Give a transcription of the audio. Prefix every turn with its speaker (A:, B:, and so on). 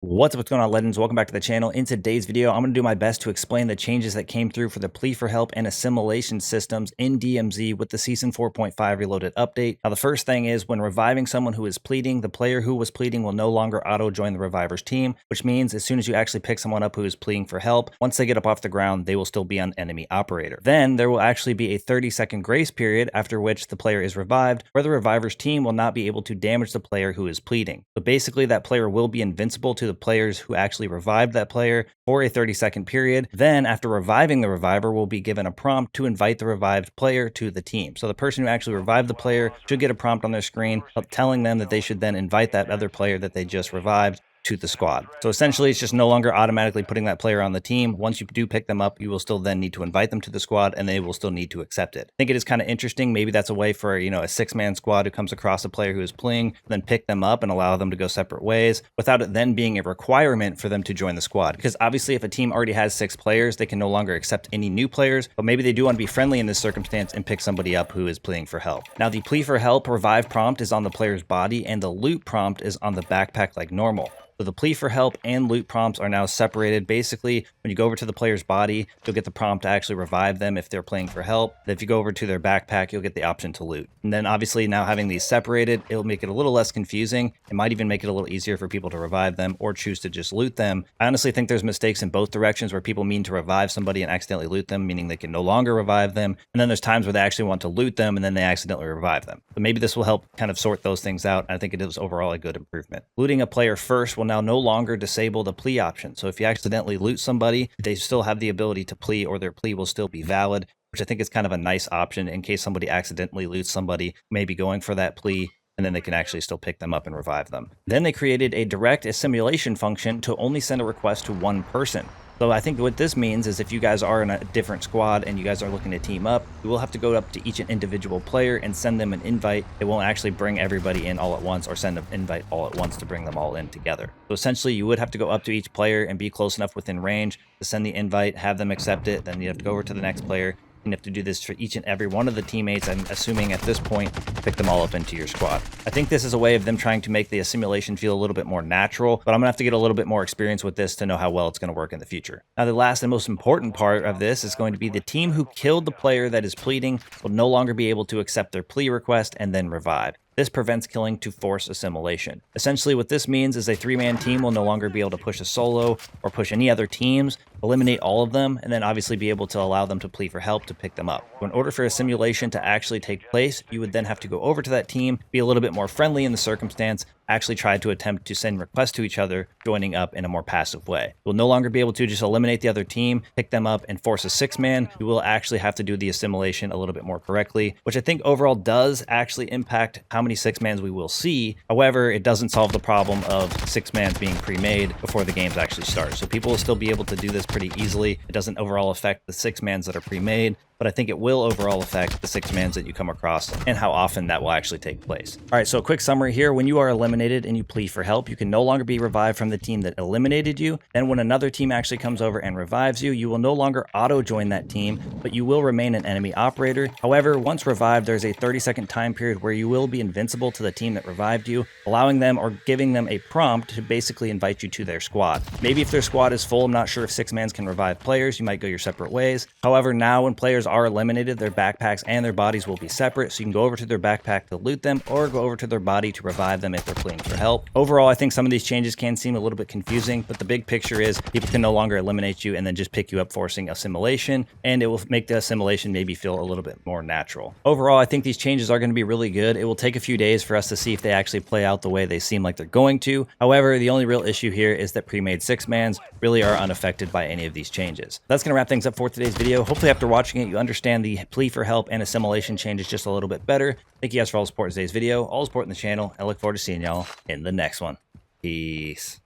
A: What's up, what's going on, legends? Welcome back to the channel. In today's video, I'm going to do my best to explain the changes that came through for the plea for help and assimilation systems in DMZ with the Season 4.5 Reloaded update. Now, the first thing is when reviving someone who is pleading, the player who was pleading will no longer auto-join the reviver's team, which means as soon as you actually pick someone up who is pleading for help, once they get up off the ground, they will still be on enemy operator. Then there will actually be a 30-second grace period after which the player is revived, where the reviver's team will not be able to damage the player who is pleading. So basically, that player will be invincible to the players who actually revived that player for a 30-second period. Then after reviving the reviver, will be given a prompt to invite the revived player to the team. So the person who actually revived the player should get a prompt on their screen telling them that they should then invite that other player that they just revived to the squad. So essentially, it's just no longer automatically putting that player on the team. Once you do pick them up, you will still then need to invite them to the squad, and they will still need to accept it. I think it is kind of interesting. Maybe that's a way for, a six-man squad who comes across a player who is pleading, then pick them up and allow them to go separate ways without it then being a requirement for them to join the squad. Because obviously, if a team already has 6 players, they can no longer accept any new players, but maybe they do want to be friendly in this circumstance and pick somebody up who is pleading for help. Now, the plea for help revive prompt is on the player's body, and the loot prompt is on the backpack like normal. So the plea for help and loot prompts are now separated. Basically, when you go over to the player's body, you'll get the prompt to actually revive them if they're playing for help. If you go over to their backpack, you'll get the option to loot. And then obviously now having these separated, it'll make it a little less confusing. It might even make it a little easier for people to revive them or choose to just loot them. I honestly think there's mistakes in both directions where people mean to revive somebody and accidentally loot them, meaning they can no longer revive them. And then there's times where they actually want to loot them and then they accidentally revive them. But maybe this will help kind of sort those things out. I think it is overall a good improvement. Looting a player first will now no longer disable the plea option. So if you accidentally loot somebody, they still have the ability to plea, or their plea will still be valid, which I think is kind of a nice option in case somebody accidentally loots somebody, maybe going for that plea, and then they can actually still pick them up and revive them. Then they created a direct assimilation function to only send a request to one person. So I think what this means is if you guys are in a different squad and you guys are looking to team up, you will have to go up to each individual player and send them an invite. It won't actually bring everybody in all at once or send an invite all at once to bring them all in together. So essentially, you would have to go up to each player and be close enough within range to send the invite, have them accept it. Then you have to go over to the next player. You have to do this for each and every one of the teammates, I'm assuming at this point, pick them all up into your squad. I think this is a way of them trying to make the assimilation feel a little bit more natural, but I'm going to have to get a little bit more experience with this to know how well it's going to work in the future. Now, the last and most important part of this is going to be the team who killed the player that is pleading will no longer be able to accept their plea request and then revive. This prevents killing to force assimilation. Essentially, what this means is a 3-man team will no longer be able to push a solo or push any other teams, eliminate all of them, and then obviously be able to allow them to plea for help to pick them up. So in order for assimilation to actually take place, you would then have to go over to that team, be a little bit more friendly in the circumstance, actually try to attempt to send requests to each other, joining up in a more passive way. You'll no longer be able to just eliminate the other team, pick them up, and force a 6-man. You will actually have to do the assimilation a little bit more correctly, which I think overall does actually impact how many 6-mans we will see. However, it doesn't solve the problem of 6-mans being pre-made before the games actually start. So people will still be able to do this pretty easily. It doesn't overall affect the 6-mans that are pre-made, but I think it will overall affect the 6-mans that you come across and how often that will actually take place. All right, so a quick summary here. When you are eliminated and you plea for help, you can no longer be revived from the team that eliminated you. Then when another team actually comes over and revives you, you will no longer auto-join that team, but you will remain an enemy operator. However, once revived, there's a 30-second time period where you will be invincible to the team that revived you, allowing them or giving them a prompt to basically invite you to their squad. Maybe if their squad is full, I'm not sure if 6-mans can revive players, you might go your separate ways. However, now when players are eliminated, their backpacks and their bodies will be separate, so you can go over to their backpack to loot them or go over to their body to revive them if they're pleading for help. Overall, I think some of these changes can seem a little bit confusing, but the big picture is people can no longer eliminate you and then just pick you up, forcing assimilation, and it will make the assimilation maybe feel a little bit more natural. Overall, I think these changes are going to be really good. It will take a few days for us to see if they actually play out the way they seem like they're going to. However, the only real issue here is that pre-made 6-mans really are unaffected by any of these changes. That's going to wrap things up for today's video. Hopefully after watching it, you understand the plea for help and assimilation changes just a little bit better. Thank you guys for all the support in today's video, all the support in the channel. I look forward to seeing y'all in the next one. Peace.